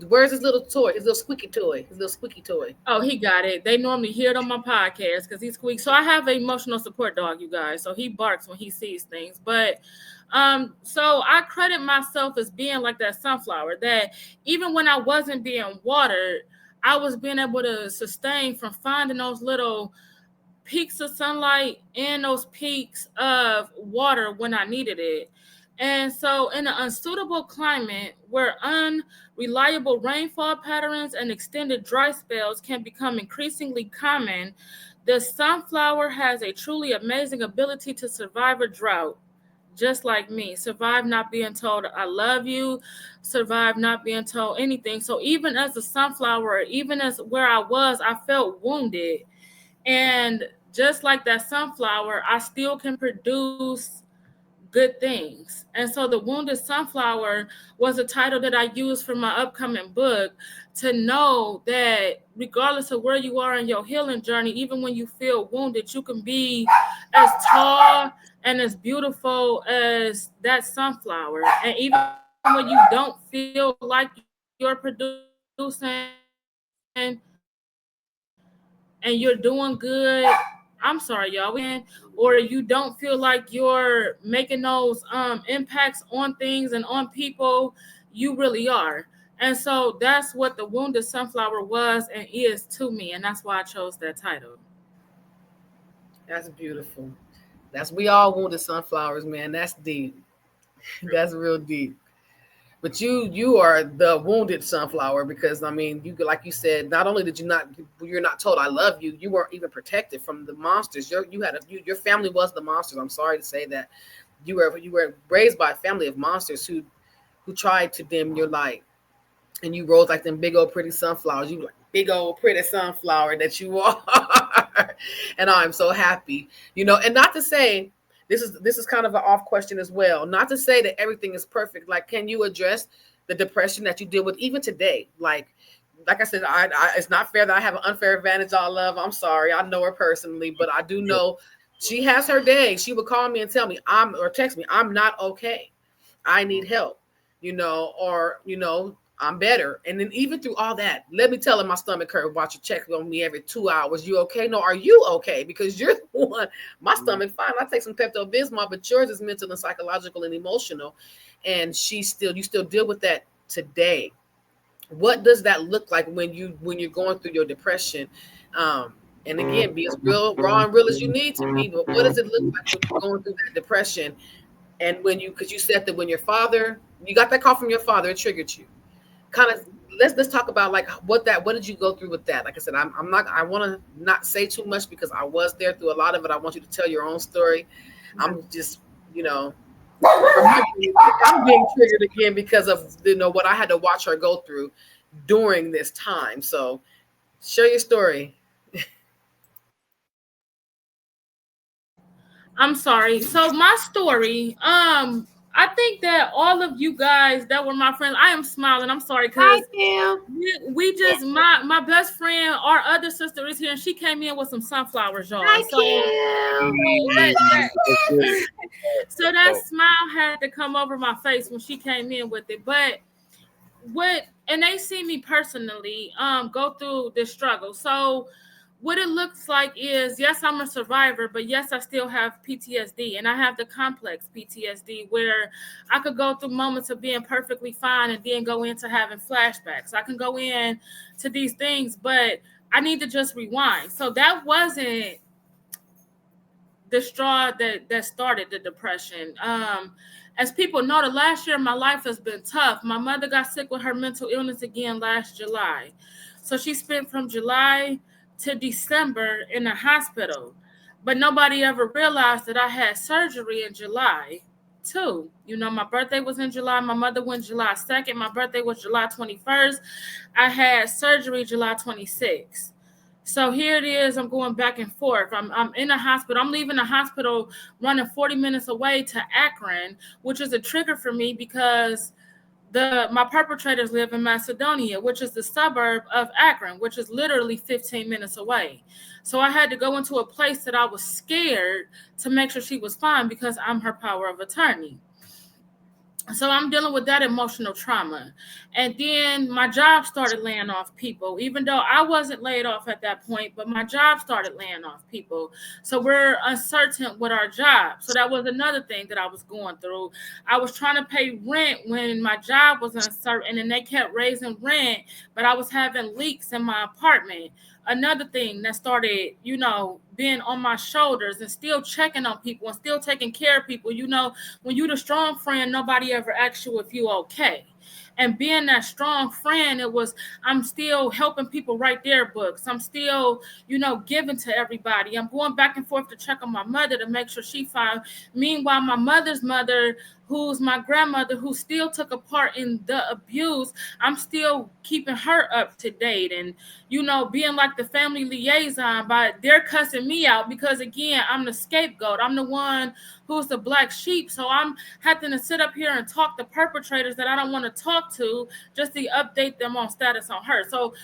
Where's his little toy? His little squeaky toy. His little squeaky toy. Oh, he got it. They normally hear it on my podcast because he squeaks. So I have an emotional support dog, you guys. So he barks when he sees things. But so I credit myself as being like that sunflower, that even when I wasn't being watered, I was being able to sustain from finding those little peaks of sunlight and those peaks of water when I needed it. And so, in an unsuitable climate where unreliable rainfall patterns and extended dry spells can become increasingly common, The sunflower has a truly amazing ability to survive a drought, just like me. Survive not being told I love you, survive not being told anything. So even as a sunflower, even as where I was, I felt wounded. And just like that sunflower, I still can produce good things. And so the Wounded Sunflower was a title that I used for my upcoming book, to know that regardless of where you are in your healing journey, even when you feel wounded, you can be as tall and as beautiful as that sunflower. And even when you don't feel like you're producing and you're doing good, I'm sorry, y'all, or you don't feel like you're making those impacts on things and on people, you really are. And so that's what the Wounded Sunflower was and is to me, and that's why I chose that title. That's beautiful. We all wounded sunflowers, man. That's deep. That's real deep. But you are the wounded sunflower, because I mean, you, like you said, not only did you're not told I love you, you weren't even protected from the monsters. Your family was the monsters. I'm sorry to say that. You were raised by a family of monsters who tried to dim your light, and you rose like them big old pretty sunflowers. You were like big old pretty sunflower that you are. And I'm so happy, and not to say, this is kind of an off question as well. Not to say that everything is perfect. Like, can you address the depression that you deal with even today? Like I said, I it's not fair that I have an unfair advantage. All love. I'm sorry. I know her personally, but I do know she has her days. She would call me and tell me or text me, I'm not okay. I need help, or I'm better. And then even through all that, let me tell her my stomach hurt. Watch you check on me every 2 hours. You okay? No, are you okay? Because you're the one. My stomach fine. I take some Pepto-Bismol, but yours is mental and psychological and emotional. And you still deal with that today. What does that look like when you're going through your depression? And again, be as raw and real as you need to be. But what does it look like when you're going through that depression? And because you said that when you got that call from your father, it triggered you. Kind of, let's talk about like what did you go through with that? Like I said, I want to not say too much because I was there through a lot of it. I want you to tell your own story. I'm just, I'm being triggered again because of what I had to watch her go through during this time. So share your story. I'm sorry. So my story, I think that all of you guys that were my friends, I am smiling. I'm sorry because we just my best friend, our other sister is here, and she came in with some sunflowers, y'all. So that smile had to come over my face when she came in with it. But and they see me personally go through this struggle. So what it looks like is, yes, I'm a survivor, but yes, I still have PTSD, and I have the complex PTSD where I could go through moments of being perfectly fine and then go into having flashbacks. I can go in to these things, but I need to just rewind. So that wasn't the straw that started the depression. As people know, the last year of my life has been tough. My mother got sick with her mental illness again last July. So she spent from July to December in the hospital. But nobody ever realized that I had surgery in July too. My birthday was in July. My mother went July 2nd. My birthday was July 21st. I had surgery July 26th. So here it is. I'm going back and forth. I'm in a hospital. I'm leaving the hospital running 40 minutes away to Akron, which is a trigger for me because my perpetrators live in Macedonia, which is the suburb of Akron, which is literally 15 minutes away. So I had to go into a place that I was scared to make sure she was fine because I'm her power of attorney. So I'm dealing with that emotional trauma. And then my job started laying off people, even though I wasn't laid off at that point, but my job started laying off people. So we're uncertain with our job. So that was another thing that I was going through. I was trying to pay rent when my job was uncertain and they kept raising rent, but I was having leaks in my apartment. Another thing that started, being on my shoulders and still checking on people and still taking care of people. When you're the strong friend, nobody ever asks you if you're okay. And being that strong friend, I'm still helping people write their books. I'm still, giving to everybody. I'm going back and forth to check on my mother to make sure she fine. Meanwhile, my mother's mother, who's my grandmother, who still took a part in the abuse, I'm still keeping her up to date and, being like the family liaison. But they're cussing me out because, again, I'm the scapegoat. I'm the one who's the black sheep. So I'm having to sit up here and talk to perpetrators that I don't want to talk to just to update them on status on her. So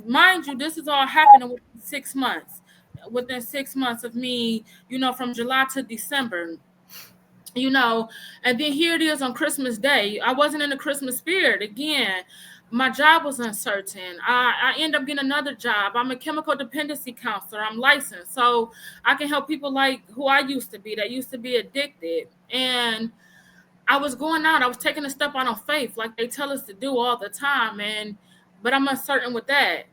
mind you, this is all happening within 6 months. Within 6 months of me, from July to December. And then here it is on Christmas Day. I wasn't in the Christmas spirit. Again, my job was uncertain. I end up getting another job. I'm a chemical dependency counselor. I'm licensed. So I can help people like who I used to be, that used to be addicted. And I was going out. I was taking a step out on faith like they tell us to do all the time. But I'm uncertain with that.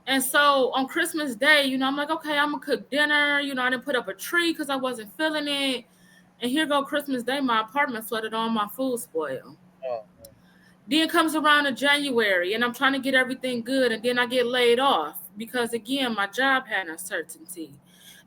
And so on Christmas Day, I'm like, okay, I'm going to cook dinner. I didn't put up a tree because I wasn't feeling it. And here go Christmas Day, my apartment flooded, all my food spoiled. Oh, Then comes around in January, and I'm trying to get everything good, and then I get laid off because, again, my job had uncertainty.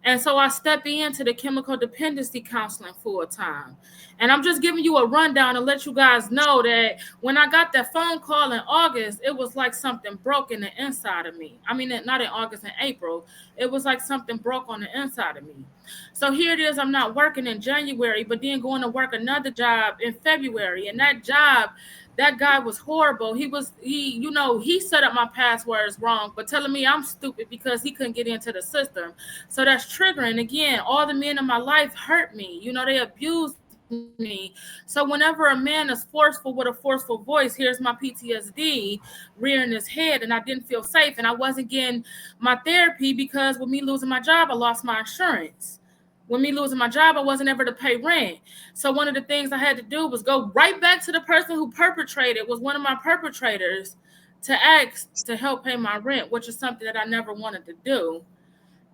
And so I step into the chemical dependency counseling full time. And I'm just giving you a rundown to let you guys know that when I got that phone call in August, it was like something broke in the inside of me. I mean, not in August and April. It was like something broke on the inside of me. So here it is. I'm not working in January, but then going to work another job in February. And that job, that guy was horrible. He set up my passwords wrong, but telling me I'm stupid because he couldn't get into the system. So that's triggering. Again, all the men in my life hurt me. They abused me. So whenever a man is forceful with a forceful voice, here's my PTSD rearing his head, and I didn't feel safe, and I wasn't getting my therapy because with me losing my job, I lost my insurance. With me losing my job, I wasn't able to pay rent. So one of the things I had to do was go right back to the person who perpetrated, was one of my perpetrators, to ask to help pay my rent, which is something that I never wanted to do.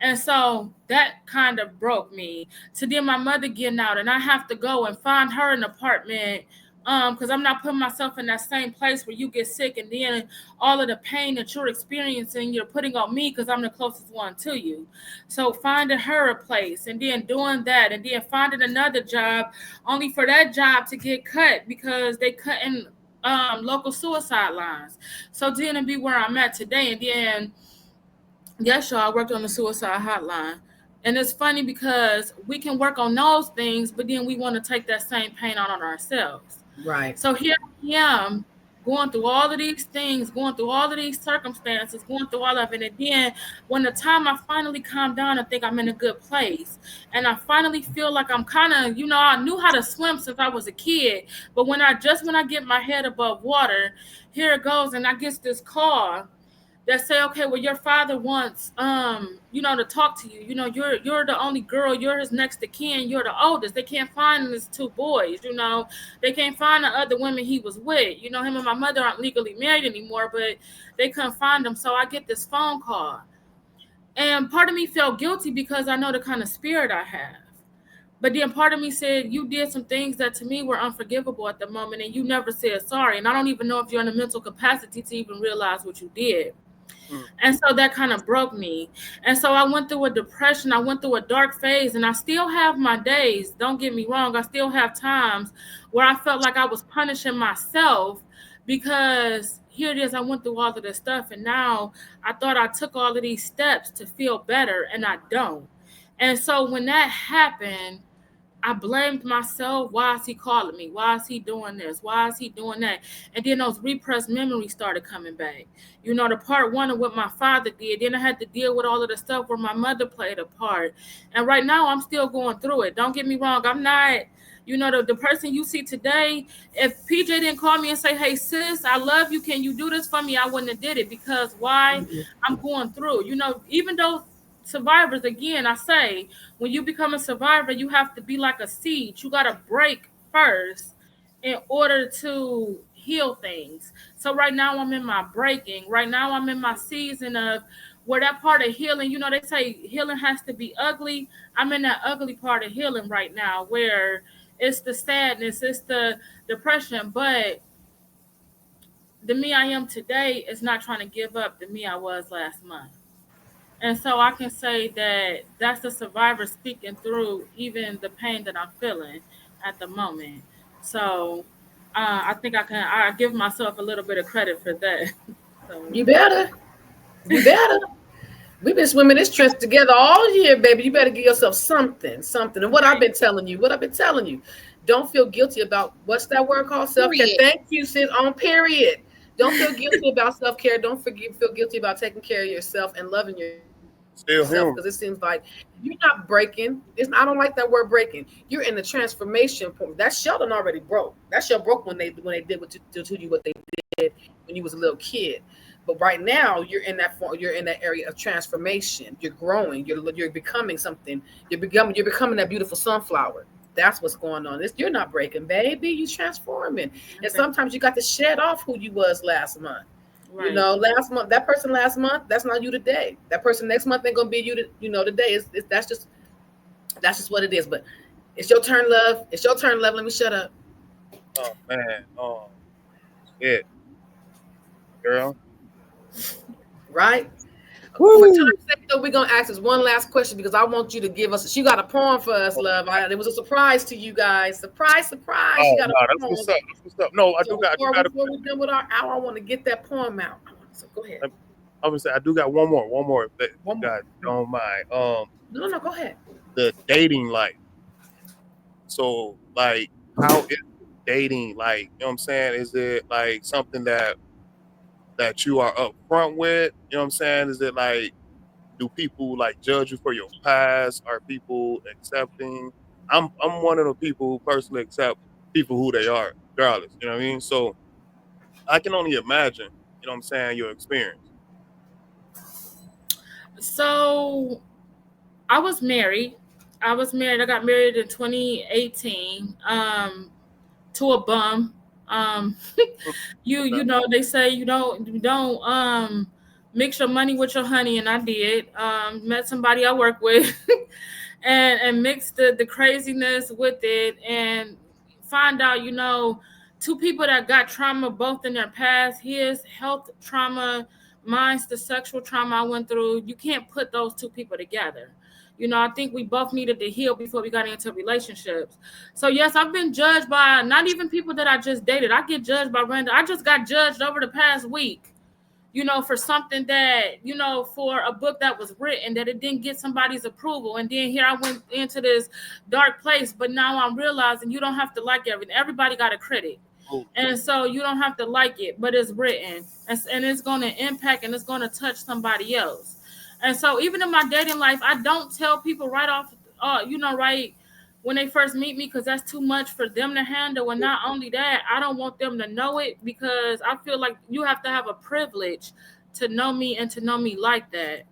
And so that kind of broke me. So then my mother getting out, and I have to go and find her an apartment because I'm not putting myself in that same place where you get sick and then all of the pain that you're experiencing, you're putting on me because I'm the closest one to you. So finding her a place and then doing that and then finding another job only for that job to get cut because they cut in local suicide lines. So then to be where I'm at today, and then yes, y'all, I worked on the suicide hotline. And it's funny because we can work on those things, but then we want to take that same pain out on ourselves. Right. So here I am going through all of these things, going through all of these circumstances, going through all of it. And then when the time I finally calm down and think I'm in a good place, and I finally feel like I'm kind of, I knew how to swim since I was a kid. But when I get my head above water, here it goes. And I get this call that say, okay, well, your father wants, to talk to you. You're the only girl. You're his next of kin. You're the oldest. They can't find his two boys. They can't find the other women he was with. Him and my mother aren't legally married anymore, but they couldn't find him. So I get this phone call, and part of me felt guilty because I know the kind of spirit I have. But then part of me said, you did some things that to me were unforgivable at the moment, and you never said sorry. And I don't even know if you're in a mental capacity to even realize what you did. And so that kind of broke me. And so I went through a depression. I went through a dark phase, and I still have my days. Don't get me wrong. I still have times where I felt like I was punishing myself because here it is. I went through all of this stuff, and now I thought I took all of these steps to feel better, and I don't. And so when that happened, I blamed myself. Why is he calling me? Why is he doing this? Why is he doing that? And then those repressed memories started coming back. The part one of what my father did. Then I had to deal with all of the stuff where my mother played a part. And right now I'm still going through it. Don't get me wrong. I'm not, the person you see today. If PJ didn't call me and say, hey, sis, I love you. Can you do this for me? I wouldn't have did it because why? I'm going through, even though survivors, again, I say, when you become a survivor, you have to be like a seed. You got to break first in order to heal things. So right now I'm in my breaking. Right now I'm in my season of where that part of healing, they say healing has to be ugly. I'm in that ugly part of healing right now where it's the sadness, it's the depression, but the me I am today is not trying to give up the me I was last month. And so I can say that that's the survivor speaking through even the pain that I'm feeling at the moment. So I think I give myself a little bit of credit for that. So You better. You better. We've been swimming this trench together all year, baby. You better give yourself something. And what I've been telling you, don't feel guilty about what's that word called? Self-care. Period. Thank you, sis. On period. Don't feel guilty about self-care. Don't feel guilty about taking care of yourself and loving yourself because it Still seems human. like you're not breaking. I don't like that word breaking. You're in the transformation point. That shell done already broke. That shell broke when they did what they did when you was a little kid. But right now, you're in that area of transformation. You're growing. You're becoming something. You're becoming that beautiful sunflower. That's what's going on. You're not breaking, baby. You're transforming. And sometimes you got to shed off who you was last month. right. Last month, that person last month, that's not you today. That person next month ain't gonna be you. Today. That's just what it is. But it's your turn, love. It's your turn, love. Let me shut up. Oh man. Shit, girl. Right? Woo. For time's sake, though, we're gonna ask this one last question because I want you to give us. She got a poem for us, love. It was a surprise to you guys. Surprise! Oh She got no, a that's poem. what's up. That's what's up. No, I So do got before a we're done with our hour, I want to get that poem out. So go ahead. I would say I do got one more if that you One more. guys don't mind. No, go ahead. The dating life. So like how is dating like, you know what I'm saying? Is it like something that you are upfront with? You know what I'm saying? Is it like do people like judge you for your past? Are people accepting? I'm one of the people who personally accept people who they are, regardless. You know what I mean? So I can only imagine, you know what I'm saying, your experience. So I was married. I got married in 2018 to a bum. Um, you know they say you don't mix your money with your honey, and I did. Met somebody I work with, and mixed the craziness with it, and find out two people that got trauma both in their past. His health trauma, mine's the sexual trauma I went through. You can't put those two people together. I think we both needed to heal before we got into relationships. So yes, I've been judged by not even people that I just dated. I get judged by random. I just got judged over the past week, for something that, for a book that was written that it didn't get somebody's approval. And then here I went into this dark place, but now I'm realizing you don't have to like everything. Everybody got a critic. Oh, And so you don't have to like it, but it's written and it's going to impact and it's going to touch somebody else. And so even in my dating life, I don't tell people right off, right when they first meet me, because that's too much for them to handle. And not only that, I don't want them to know it because I feel like you have to have a privilege to know me and to know me like that.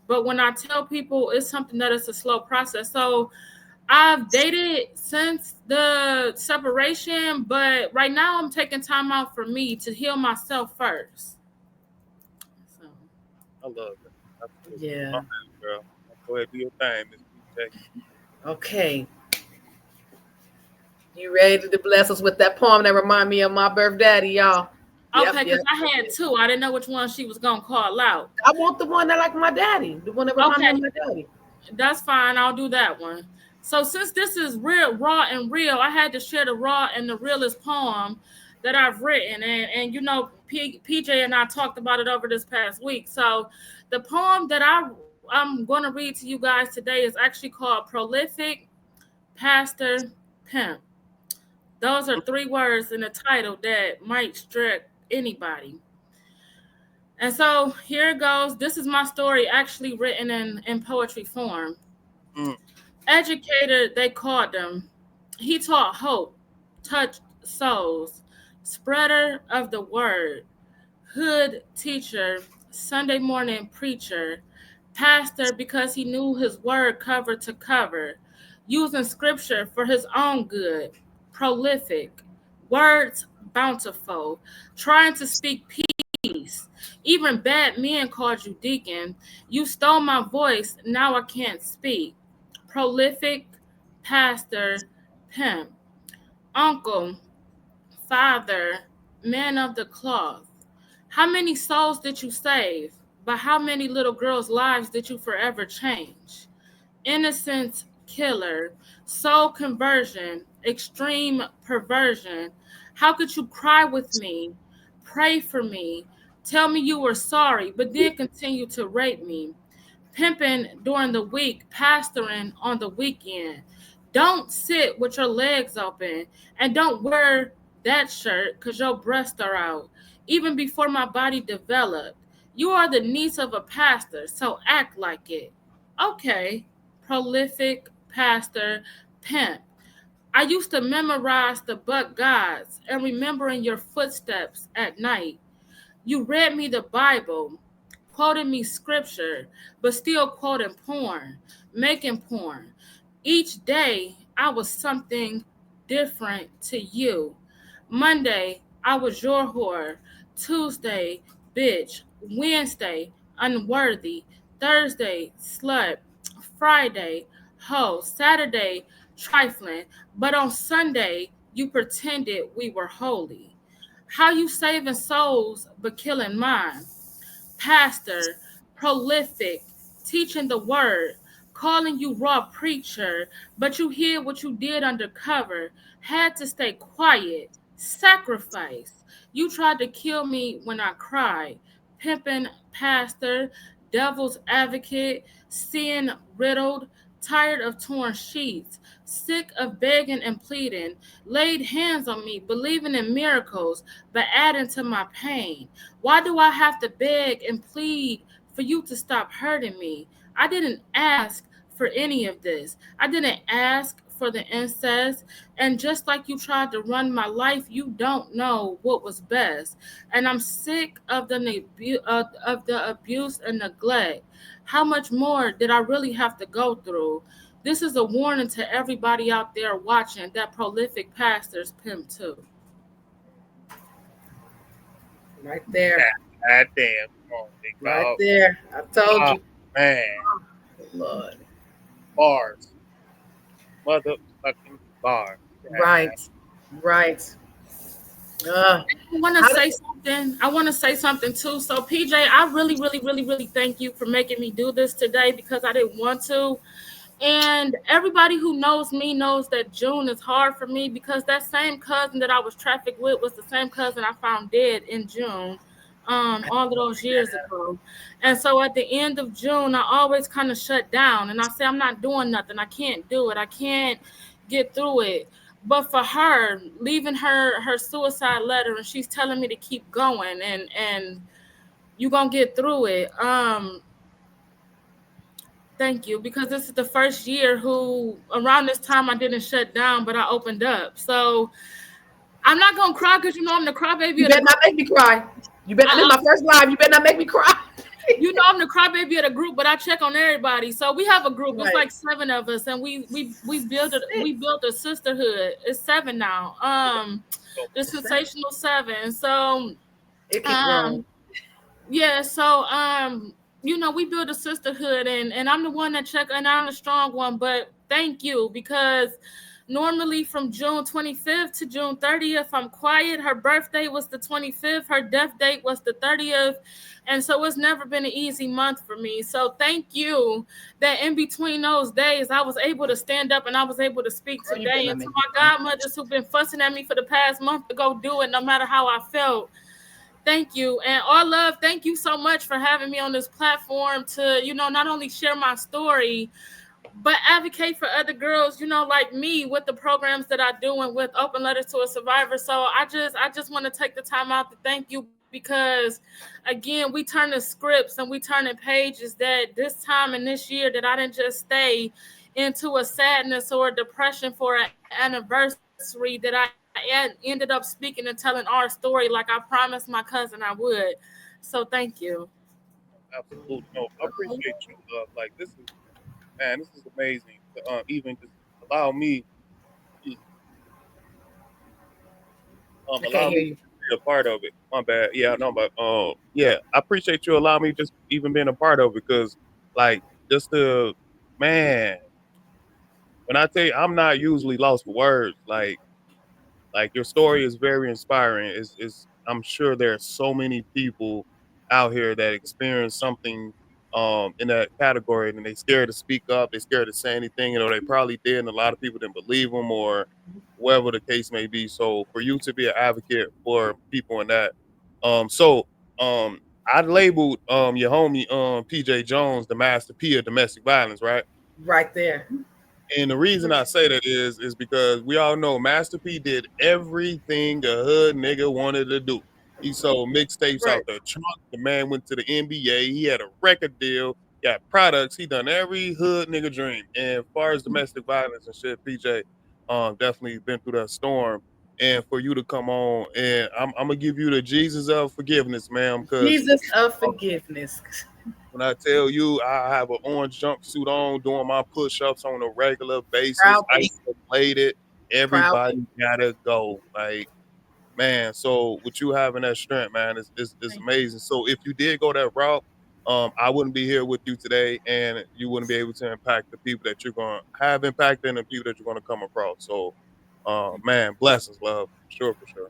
But when I tell people, it's something that it's a slow process. So I've dated since the separation, but right now I'm taking time out for me to heal myself first. So. I love it. Absolutely. Yeah. My bad, girl. Go ahead, do your thing, Miss PJ. Okay. You ready to bless us with that poem that remind me of my birth daddy, y'all? Okay, because I had two. I didn't know which one she was gonna call out. I want the one that like my daddy, the one that remind me of my daddy. That's fine. I'll do that one. So since this is real, raw and real, I had to share the raw and the realest poem that I've written. And PJ and I talked about it over this past week. So the poem that I'm going to read to you guys today is actually called Prolific Pastor Pimp. Those are 3 words in the title that might strike anybody. And so here it goes. This is my story actually written in poetry form. Mm. Educator, they called him. He taught hope, touched souls, spreader of the word, hood teacher, Sunday morning preacher, pastor because he knew his word cover to cover, using scripture for his own good, prolific, words bountiful, trying to speak peace. Even bad men called you deacon. You stole my voice, now I can't speak. Prolific, pastor, pimp, uncle, father, man of the cloth, How many souls did you save? But how many little girls' lives did you forever change? Innocence killer, soul conversion, extreme perversion. How could you cry with me, pray for me, tell me you were sorry, but then continue to rape me? Pimping during the week, pastoring on the weekend. Don't sit with your legs open and don't wear that shirt because your breasts are out. Even before my body developed, you are the niece of a pastor, so act like it. Okay, prolific pastor, pimp. I used to memorize the but gods and remembering your footsteps at night. You read me the Bible, quoted me scripture, but still quoting porn, making porn. Each day, I was something different to you. Monday, I was your whore. Tuesday, bitch. Wednesday, unworthy. Thursday, slut. Friday, hoe. Saturday, trifling. But on Sunday, you pretended we were holy. How you saving souls but killing mine? Pastor, prolific, teaching the word, calling you raw preacher, but you hear what you did undercover, had to stay quiet, sacrifice. You tried to kill me when I cried. Pimping pastor, devil's advocate, sin riddled, tired of torn sheets, sick of begging and pleading, laid hands on me, believing in miracles, but adding to my pain. Why do I have to beg and plead for you to stop hurting me? I didn't ask for any of this. I didn't ask for the incest. And just like you tried to run my life, you don't know what was best. And I'm sick of the abuse and neglect. How much more did I really have to go through? This is a warning to everybody out there watching that prolific pastors pimp too. Right there. God damn. Come on, big Right dog. there. I told Oh, you. man. Lord. Bars. Motherfucking bars. Right. Right. I want to How say something. I want to say something too. So, PJ, I really, really, really, really thank you for making me do this today because I didn't want to. And everybody who knows me knows that June is hard for me because that same cousin that I was trafficked with was the same cousin I found dead in June, all of those years ago. And so at the end of June, I always kind of shut down and I say, I'm not doing nothing. I can't do it. I can't get through it. But for her, leaving her suicide letter and she's telling me to keep going and you gonna get through it. Thank you, because this is the first year who around this time I didn't shut down, but I opened up. So I'm not gonna cry because you know I'm the crybaby. You better not make me cry. You better. This is my first live. You better not make me cry. You know I'm the crybaby of the group, but I check on everybody. So we have a group. It's Right. like 7 of us, and we built a sisterhood. It's 7 now. The sensational 7. So It keep growing. yeah. So you know we build a sisterhood, and I'm the one that check, and I'm the strong one. But thank you because normally from June 25th to June 30th, I'm quiet. Her birthday was the 25th. Her death date was the 30th. And so it's never been an easy month for me. So thank you that in between those days, I was able to stand up and I was able to speak Girl, you today. better And not to make my godmothers who've been fussing at me for the past month to go do it, no matter how I felt. Thank you. And all love, thank you so much for having me on this platform to, you know, not only share my story, but advocate for other girls, you know, like me with the programs that I do and with Open Letters to a Survivor. So I just want to take the time out to thank you because again, we turn the scripts and we turn the pages that this time and this year that I didn't just stay into a sadness or a depression for an anniversary that I ended up speaking and telling our story like I promised my cousin I would. So thank you. Absolutely. No, I appreciate you. Like, this is, man, this is amazing. To, even just allow me, mm, I can't allow hear me you. to be a part of it. My bad. Yeah, no, but yeah, I appreciate you allowing me just even being a part of it because, like, just the man, when I tell you, I'm not usually lost for words. Like your story is very inspiring. It's I'm sure there are so many people out here that experience something in that category, and they scared to speak up, they scared to say anything, they probably did, and a lot of people didn't believe them or whatever the case may be. So for you to be an advocate for people in that, so um, I labeled your homie PJ Jones the Master P of domestic violence, right? Right there. And the reason I say that is because we all know Master P did everything a hood nigga wanted to do. He sold mixtapes Right. out the trunk. The man went to the NBA. He had a record deal. Got products. He done every hood nigga dream. And as far as domestic violence and shit, PJ, definitely been through that storm. And for you to come on, and I'm gonna give you the Jesus of forgiveness, ma'am, because Jesus of forgiveness. when I tell you I have an orange jumpsuit on, doing my push-ups on a regular basis, Proudly. isolated, Proudly. everybody gotta go. Like, man, so with you having that strength, man, is Thank amazing. So if you did go that route, I wouldn't be here with you today, and you wouldn't be able to impact the people that you're gonna have impacted and the people that you're gonna come across. So, man, blessings, love, sure, for sure.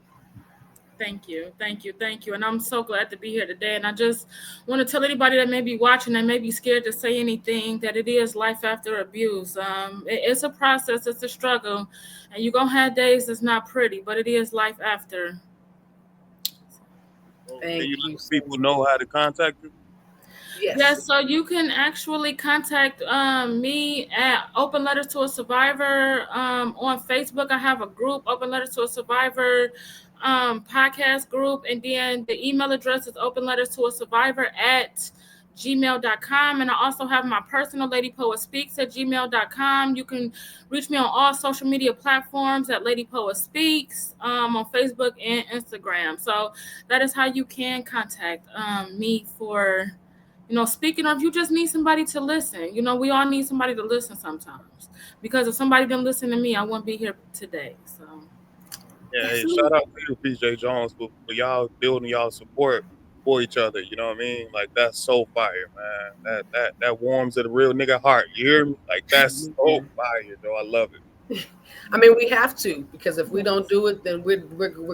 Thank you. Thank you. Thank you. And I'm so glad to be here today. And I just want to tell anybody that may be watching that may be scared to say anything that it is life after abuse. It's a process, it's a struggle. And you're going to have days that's not pretty, but it is life after. So, can Thank you you let so people much. know how to contact you? Yes. Yes, so you can actually contact me at Open Letters to a Survivor on Facebook. I have a group, Open Letters to a Survivor podcast group, and then the email address is Open Letters to a Survivor at gmail.com. And I also have my personal Lady Poet Speaks at gmail.com. You can reach me on all social media platforms at Lady Poet Speaks on Facebook and Instagram. So that is how you can contact me for speaking of, you just need somebody to listen. We all need somebody to listen sometimes. Because if somebody didn't listen to me, I wouldn't be here today. So Yeah, that's hey, me. shout out to you, PJ Jones, for y'all building y'all support for each other. You know what I mean? Like that's so fire, man. That warms at a real nigga heart. You hear me? Like that's so fire, though. I love it. I mean, we have to, because if we Yes. don't do it, then we're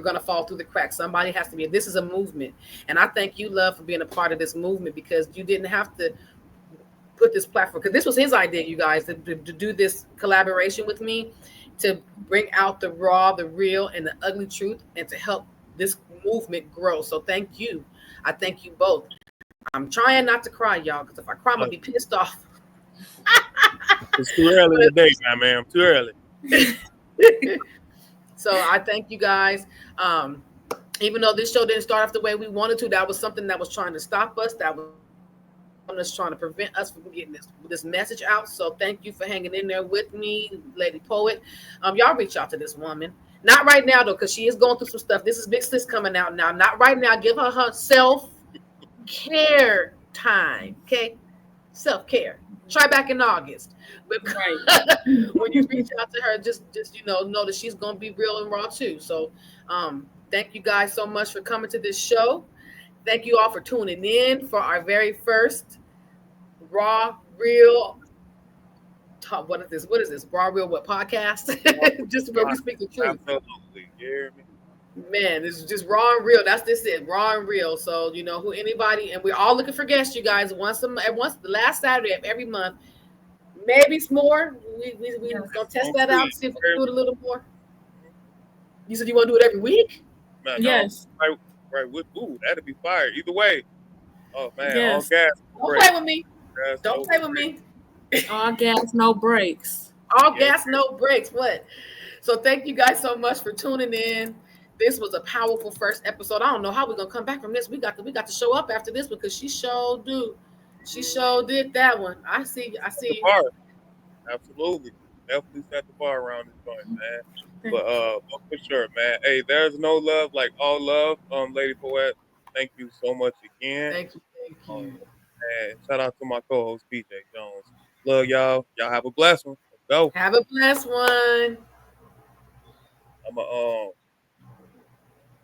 going to fall through the cracks. Somebody has to be. This is a movement, and I thank you, Love, for being a part of this movement, because you didn't have to put this platform, because this was his idea, you guys, to do this collaboration with me, to bring out the raw, the real, and the ugly truth, and to help this movement grow. So thank you. I thank you both. I'm trying not to cry, y'all, because if I cry, I'm gonna be pissed off. It's too early in the day, man. Too early. So I thank you guys. Even though this show didn't start off the way we wanted to, that was something that was trying to stop us. That was trying to prevent us from getting this message out. So thank you for hanging in there with me, Lady Poet. Y'all reach out to this woman. Not right now though, because she is going through some stuff. This is Big Sis coming out now. Not right now. Give her self-care time. Okay? Self-care. Try back in August. But Right. when you reach out to her, just know that she's gonna be real and raw too. So thank you guys so much for coming to this show. Thank you all for tuning in for our very first raw, real talk. What is this? What is this? Raw, real, what podcast? Just where we speak the truth. Absolutely. You hear me? Man, this is just raw and real. That's this it, raw and real. So who anybody, and we're all looking for guests, you guys. Once the last Saturday of every month, maybe it's more. We gonna test that out, see if we can do it a little more. You said you want to do it every week? Man, no. Yes. Right. Ooh, that'd be fire. Either way. Oh man, all Yes. gas. Don't Great. play with me. Gas, Don't no play with break. me. All gas, no brakes. All Yeah. gas, no brakes. What? So thank you guys so much for tuning in. This was a powerful first episode. I don't know how we're gonna come back from this. We got to show up after this, because she showed do. She showed did that one. I see. The bar. Absolutely. Definitely set the bar around this joint, man. But for sure, man. Hey, there's no love like all love. Lady Poet, thank you so much again. Thank you. Thank you. And shout out to my co-host PJ Jones. Love y'all. Y'all have a blessed one. Let's go. Have a blessed one. I'm a